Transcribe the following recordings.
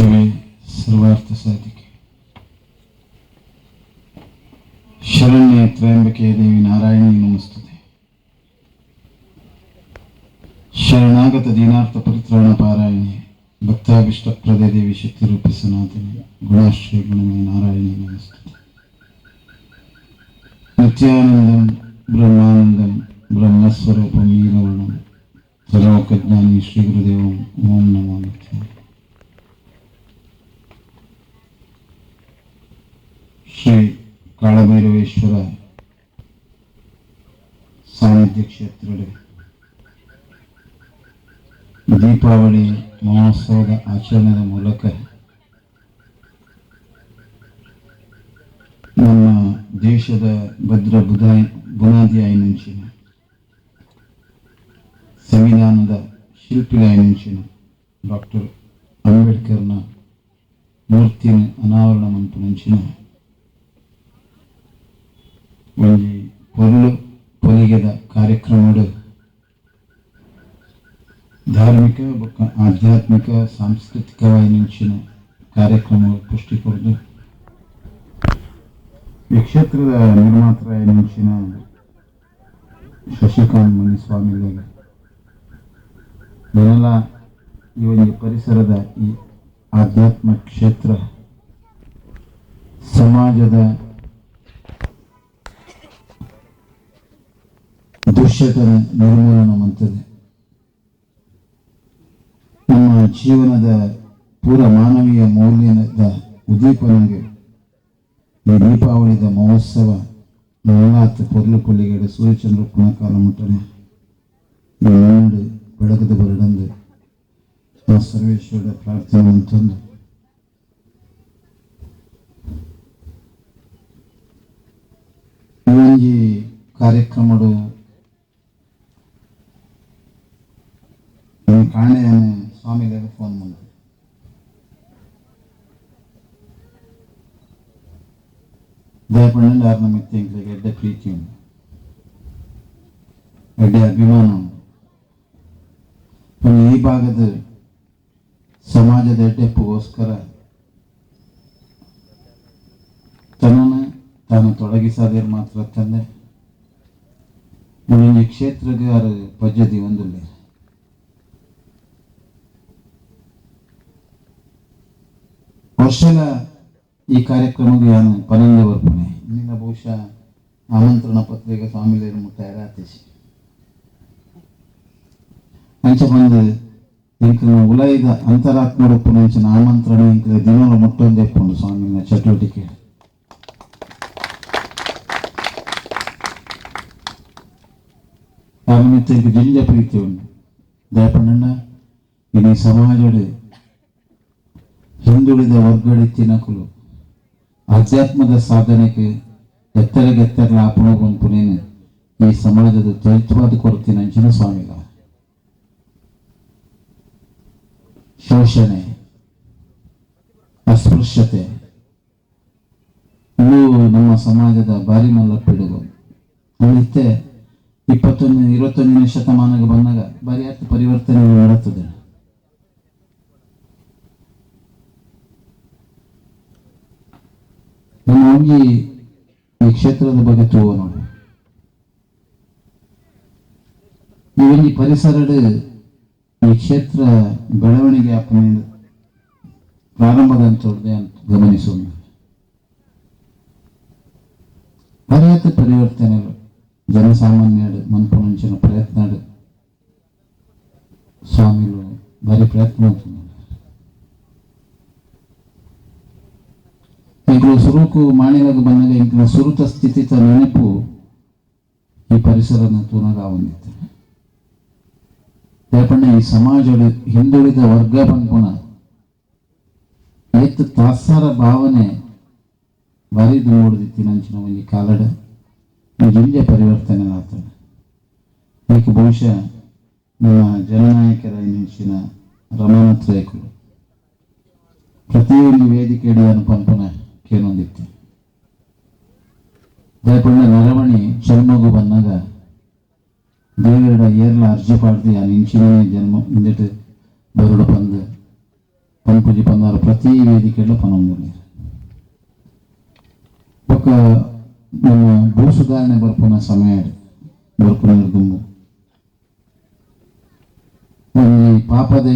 ಶಿವೆ ಸರ್ವಾರ್ಥ ಸಾಧಿಕೆ ಶರಣ್ಯ ತ್ರಯಂಬಕೆ ದೇವಿ ನಾರಾಯಣಿ ನಮಸ್ತುತೆ. ಶರಣಾಗತ ದೀನಾರ್ಥ ಪರಿತ್ರಾಣ ಪಾರಾಯಣಿ ಭಕ್ತಾಭಿಷ್ಟಪ್ರದೇ ದೇವಿ ಶಕ್ತಿ rupee ಸನಾತನಿ ಗುಣಾಶ್ರಯ ಗುಣಮಯ ನಾರಾಯಣಿ ನಮಸ್ತುತೆ. ನಿತ್ಯಾನಂದಂ ಬ್ರಹ್ಮಾನಂದಂ ಬ್ರಹ್ಮಸ್ವರೂಪಂ ನೀಲವರ್ಣಂ ಸರ್ವೋಕಜ್ಞಾನಿ ಶ್ರೀ ಗುರುದೇವಂ ಓಂ ನಮೋ ನಿತ್ಯಾಯ. ಶ್ರೀ ಕಾಳಭೈರವೇಶ್ವರ ಸಾನ್ನಿಧ್ಯ ಕ್ಷೇತ್ರದ ದೀಪಾವಳಿ ಮಹೋತ್ಸವದ ಆಚರಣೆಯ ಮೂಲಕ ನಮ್ಮ ದೇಶದ ಭದ್ರ ಬುನಾದಿಯಾಯಿನುಂಚಿನ ಸಂವಿಧಾನದ ಶಿಲ್ಪಿಗಾಯಿನುಂಚಿನ ಡಾಕ್ಟರ್ ಅಂಬೇಡ್ಕರ್ನ ಮೂರ್ತಿನ ಅನಾವರಣ ಮಂಪುನಂಚಿನ ಒಂದು ಪೊಲಿಗೆದ ಕಾರ್ಯಕ್ರಮದ ಧಾರ್ಮಿಕ ಆಧ್ಯಾತ್ಮಿಕ ಸಾಂಸ್ಕೃತಿಕವಾಯಿನುಂಚಿನ ಕಾರ್ಯಕ್ರಮ ಪುಷ್ಟಿ ಕೊಡದು ಈ ಕ್ಷೇತ್ರದ ನಿರ್ಮಾತರಾಯಿನುಂಚಿನ ಶಶಿಕಾಂತ್ ಮುನಿಸ್ವಾಮಿಗಳಿಗೆ ಬೆನಲ ಈ ಒಂದು ಪರಿಸರದ ಈ ಆಧ್ಯಾತ್ಮ ಕ್ಷೇತ್ರ ಸಮಾಜದ ದುಶ್ಯತನ ನಿರ್ಮೂಲನ ಮಂತದೆ. ನಮ್ಮ ಜೀವನದ ಪೂರ ಮಾನವೀಯ ಮೌಲ್ಯದ ಉದ್ದೀಪನೆಗೆ ಈ ದೀಪಾವಳಿದ ಮಹೋತ್ಸವ ನಾಲ್ಕು ಪೊರ್ಲು ಪೊಲ್ಲಿಗಡೆ ಸೂರ್ಯಚಂದ್ರ ಪುಣಕಾಲ ಮುಟ್ಟನೆ ನಾಡು ಬೆಳಗದ ಬರಡಂದು ಆ ಸರ್ವೇಶ್ವರ ಪ್ರಾರ್ಥನೆ ಅಂತಂದು ಈ ಕಾರ್ಯಕ್ರಮಗಳು ಕಾಣೆಯ ಸ್ವಾಮಿಗಳಿಗೆ ಫೋನ್ ಮಾಡಿದೆ. ದಯಪಂಡ ನಮ್ಮ ಮಿತ್ರಗಳಿಗೆ ಎಡ್ಡೆ ಪ್ರೀತಿ ಉಂಟು, ಎಡ್ಡೆ ಅಭಿಮಾನ ಉಂಟು. ಈ ಭಾಗದ ಸಮಾಜದ ಎಡ್ಡೆಪ್ಪಗೋಸ್ಕರ ತನ್ನನ್ನು ತಾನು ತೊಡಗಿಸದೇರು ಮಾತ್ರ ತಂದೆ ಈ ಕ್ಷೇತ್ರಕ್ಕೆ ಯಾರು ಪದ್ಧತಿ ಒಂದಿಲ್ಲ. ವರ್ಷದ ಈ ಕಾರ್ಯಕ್ರಮಕ್ಕೆ ನಾನು ಪನಂದ ಬರ್ಪಣೆ ಇನ್ನಿಂದ ಬಹುಶಃ ಆಮಂತ್ರಣ ಪತ್ರಿಕೆ ಸ್ವಾಮಿಲೇರು ಮುಟ್ಟಾಯ ಆತೇಸಿ ಅಂಚ ಬಂದು ಇಂಕನ ಉಲಯದ ಅಂತರಾತ್ಮ ರೂಪುನಂಚಿನ ಆಮಂತ್ರಣ ಇಂಕಲ ದಿನೋಲ ಮುಟ್ಟೊಂದೇ ಪುಂಡು ಸ್ವಾಮಿನ ಚಟುವಟಿಕೆ ಆಮೇಲೆ ಜಿಂಜ ಪ್ರೀತಿ ಉಂಟು. ದಯಪಣ್ಣ ಇಡೀ ಸಮಾಜದ ಹಿಂದುಳಿದ ವರ್ಗಡಿತ್ತಿನಕುಲು ಆಧ್ಯಾತ್ಮದ ಸಾಧನೆಗೆ ಎತ್ತರಗೆತ್ತರಲ ಆಪಣಗೊಂಪುನೇನು ಈ ಸಮಾಜದ ತ್ವರಿತವಾದ ಕೊರತೆ ನಂಚಿನ ಸ್ವಾಮಿಗ ಶೋಷಣೆ ಅಸ್ಪೃಶ್ಯತೆ ಇವು ನಮ್ಮ ಸಮಾಜದ ಭಾರಿ ಮಲ್ಲ ಪಿಡುಗು. ಮತ್ತೆ 21ನೇ ಶತಮಾನಕ್ಕೆ ಬಂದಾಗ ಭಾರಿ ಅರ್ಥ ಪರಿವರ್ತನೆ ನಡೆಯುತ್ತದೆ. ನಮ್ಮ ಹೋಗಿ ಈ ಕ್ಷೇತ್ರದ ಬಗ್ಗೆ ತೂವ ನೋಡಿ ಈ ಒಂದು ಪರಿಸರದ ಈ ಕ್ಷೇತ್ರ ಬೆಳವಣಿಗೆ ಆಪಣೆ ಪ್ರಾರಂಭದಂತೋಡೆ ಅಂತ ಗಮನಿಸೋಣ. ಭಾರಿ ಪರಿವರ್ತನೆ ಜನಸಾಮಾನ್ಯರು ಮನ್ಪುನಂಚಿನ ಪ್ರಯತ್ನ ಸ್ವಾಮಿಗಳು ಭಾರಿ ಪ್ರಯತ್ನ ಇಂಕಲು ಸುರುಕು ಮಾಣಿಲಾಗ ಬಂದಾಗ ಇಂಕಲ ಸುರುತ ಸ್ಥಿತಿತ ನೆನಪು ಈ ಪರಿಸರನ ತೂನಾಗ ಆವಂದಿತ್ತು. ಯಾಪಣ್ಣ ಈ ಸಮಾಜದ ಹಿಂದುಳಿದ ವರ್ಗ ಪಂಪುನ ಎತ್ತು ತಾತ್ಸಾರ ಭಾವನೆ ಭಾರಿ ದೂಡಿದಿತ್ತಿ ನಂಚಿನ ಒಂದು ಕಾಲಡ ಜಿಂಜ ಪರಿವರ್ತನೆ ಆಗ್ತದೆ. ಇದಕ್ಕೆ ಬಹುಶಃ ನಮ್ಮ ಜನನಾಯಕರ ನೆಂಚಿನ ರಮಾನಾಥ ರಾಯಕರು ಪ್ರತಿಯೊಂದು ವೇದಿಕೆಯನ್ನು ಪಂಪನ ಕೇಳೊಂದಿತ್ತು. ದಯಪಣ್ಣ ನರವಣಿ ಚರ್ಮಗು ಬಂದಾಗ ದೇವರ ಏರ್ಲ ಅರ್ಜಿ ಪಾಡ್ತಿ ಆ ನಿಂಚಿನ ಜನ್ಮ ಹಿಂದಿಟ್ಟು ಬರುಡು ಬಂದು ಪಂಪುಜಿ ಪನ್ನಾರು ಪ್ರತಿ ವೇದಿಕೆಯಲ್ಲೂ ಪನೊಂದುಲ್ಲೇರು. ఒక ನಮ್ಮ ಭೂ ಸುಧಾರಣೆ ಬರ್ಪುನ ಸಮಯ ಬರ್ಪುನ ದುಂಬು ಒಂದು ಪಾಪದೇ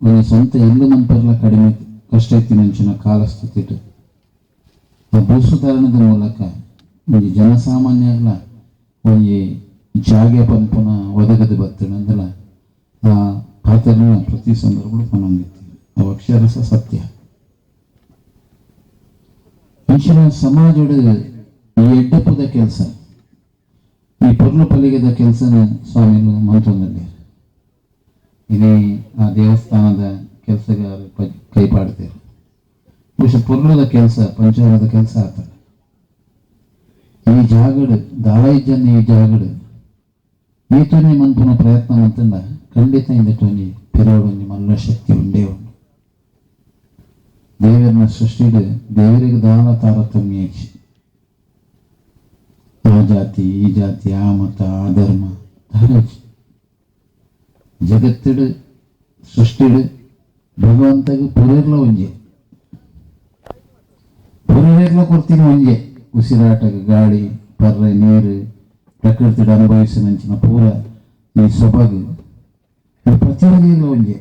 ಒಂದು ಸ್ವಂತ ಇಲ್ಲು ಮನ್ಪರ್ಲ ಕಡಿಮೆ ಕಷ್ಟ ಇತ್ತಿನಂಚಿನ ಕಾಲ ಸ್ಥಿತಿ ಆ ಭೂ ಸುಧಾರಣದ ಮೂಲಕ ಒಂದು ಜನಸಾಮಾನ್ಯಗಳ ಒಂದು ಜಾಗೆ ಪಂಪುನ ಒದಗದು ಬರ್ತದೆ ಅಂದಲ್ಲ ಆ ಪಾತ್ರನ ಪ್ರತಿ ಸಂದರ್ಭಗಳು ಪನೊಂದಿರ್ತೀವಿ. ಅವು ಅಕ್ಷರಸ ಸತ್ಯ. ಇಂಚಿನ ಸಮಾಜದ ಈ ಎಡ್ಡಪ್ಪದ ಕೆಲಸ, ಈ ಪೊರ್ಲು ಪಲಿಗೆದ ಕೆಲಸನ ಸ್ವಾಮಿಗಳು ಮಂತ್ರದಲ್ಲಿ ಇದೇ ಆ ದೇವಸ್ಥಾನದ ಕೆಲಸಗಾರ ಕೈಪಾಡ್ತೇವೆ. ಬಹುಶಃ ಪೊರ್ಲದ ಕೆಲಸ ಪಂಚಾಯತದ ಕೆಲಸ ಆಗ್ತದೆ. ಈ ಜಾಗಡು ದಾಳೈಜನ್ ಈ ಜಾಗಡು ಈತನೇ ಮನ್ಪುನ ಪ್ರಯತ್ನ ಅಂತಂದ ಖಂಡಿತ ಇಂದಟೊಂದು ಪಿರೋಡೊಂದು ಮಲ್ಲ ಶಕ್ತಿ ಉಂಡೇ ಉಂಟು. ದೇವರನ್ನ ಸೃಷ್ಟಿಡು ದೇವರಿಗೆ ದಾನ ತಾರತಮ್ಯ ಹೆಚ್ಚು. ಆ ಜಾತಿ ಈ ಜಾತಿ ಆ ಮತ ಆ ಧರ್ಮ ಧಾರಜ್ ಜಗತ್ತಿಡು ಸೃಷ್ಟಿಡು ಭಗವಂತಗೆ ಪುರೇರ್ಲ ಒಂಜೆ ಪುರೇರ್ಲ ಕೊಡ್ತೀನಿ ಒಂಜೆ ಉಸಿರಾಟಕ್ಕೆ ಗಾಳಿ ಪರ್ರೆ ನೀರು ಪ್ರಕೃತಿಡು ಅನುಭವಿಸಿನಂಚಿನ ಪೂರ ಈ ಸೊಬಗು ಪ್ರತಿಯೊಂದು ಒಂಜೆ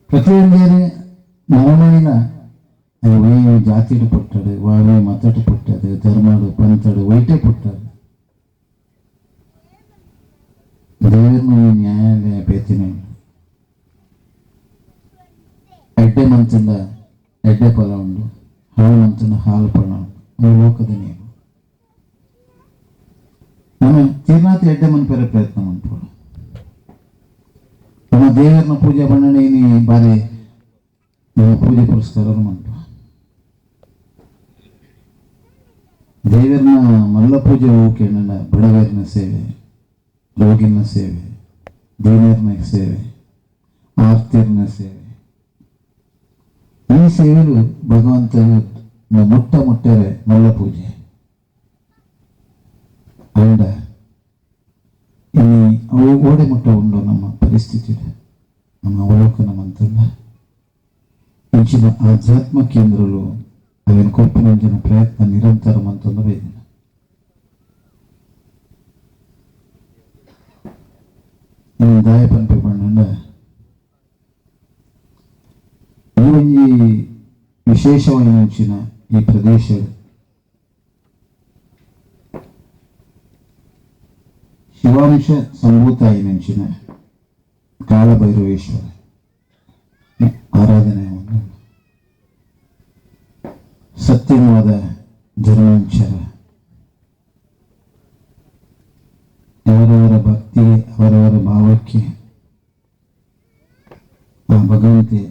ಪ್ರತಿಯೊಂದೇ ಮರಮೈನ ಒಯ್ಯ ಜಾತಿಡು ಪುಟ್ಟಡು ವಾವೆ ಮತಡು ಪುಟ್ಟದು ಧರ್ಮಡು ಪಂಥಡು ಒಯ್ಟೆ ಪುಟ್ಟದು ದೇವರನ್ನು ನ್ಯಾಯಾಲಯ ಬೇತಿನ ಎಡ್ಡೆ ಮಂತಂಡ ಎಡ್ಡೆ ಫಲ ಉಂಡು, ಹಾಳು ಮಂತಂಡ ಹಾಲು ಫಲ ಉಂಡು. ಲೋಕದ ನಿಯಮ ನಮ್ಮ ತೀರ್ನಾತಿ ಎಡ್ಡೆ ಮನ್ಪೇರೆ ಪ್ರಯತ್ನ ಮಾಡ್ಬೋದು. ನಮ್ಮ ದೇವರನ್ನ ಪೂಜೆ ಬಣ್ಣನೆ ಬಾರಿ ಪೂಜೆ ಪುರಸ್ಕಾರ ಮಾಡ್ತು. ದೇವರನ್ನ ಮಲ್ಲ ಪೂಜೆ ಹೋಗ್ಕೊಂಡ ಬಡವರಿನ ಸೇವೆ, ರೋಗಿನ ಸೇವೆ, ದೀನರ್ನ ಸೇವೆ, ಆರ್ತಿರ್ನ ಸೇವೆ, ಈ ಸೇವೆಗಳು ಭಗವಂತ ಮುಟ್ಟರೆ ಮಲ್ಲ ಪೂಜೆ ಅಂಡ ಇಲ್ಲಿ ಅವು ಓಡೆ ಮುಟ್ಟ ಉಂಡು ನಮ್ಮ ಪರಿಸ್ಥಿತಿ ನಮ್ಮ ಅವಲೋಕನ ಮಂತಲ್ಲ. ಇಂಚಿನ ಆಧ್ಯಾತ್ಮ ಕೇಂದ್ರಗಳು ಅವೇನು ಕೊಪ್ಪಿನ ಪ್ರಯತ್ನ ನಿರಂತರ ಮಂತಂದು ಬೇದಿನ ಇನ್ನು ದಾಯ ಪಂಪೆ ಬಣ್ಣ ಈ ಒಂಜಿ ವಿಶೇಷವಾದ ಈ ಪ್ರದೇಶ ಶಿವಾಂಶ ಸಂಭೂತ ನಂಚಿನ ಕಾಳಭೈರವೇಶ್ವರ ಆರಾಧನೆ ಸತ್ಯವಾದ ಜನ್ಮಾಂಚರ ಅವರವರ ಭಕ್ತಿಗೆ ಅವರವರ ಭಾವಕ್ಕೆ ಆ ಭಗವಂತೆ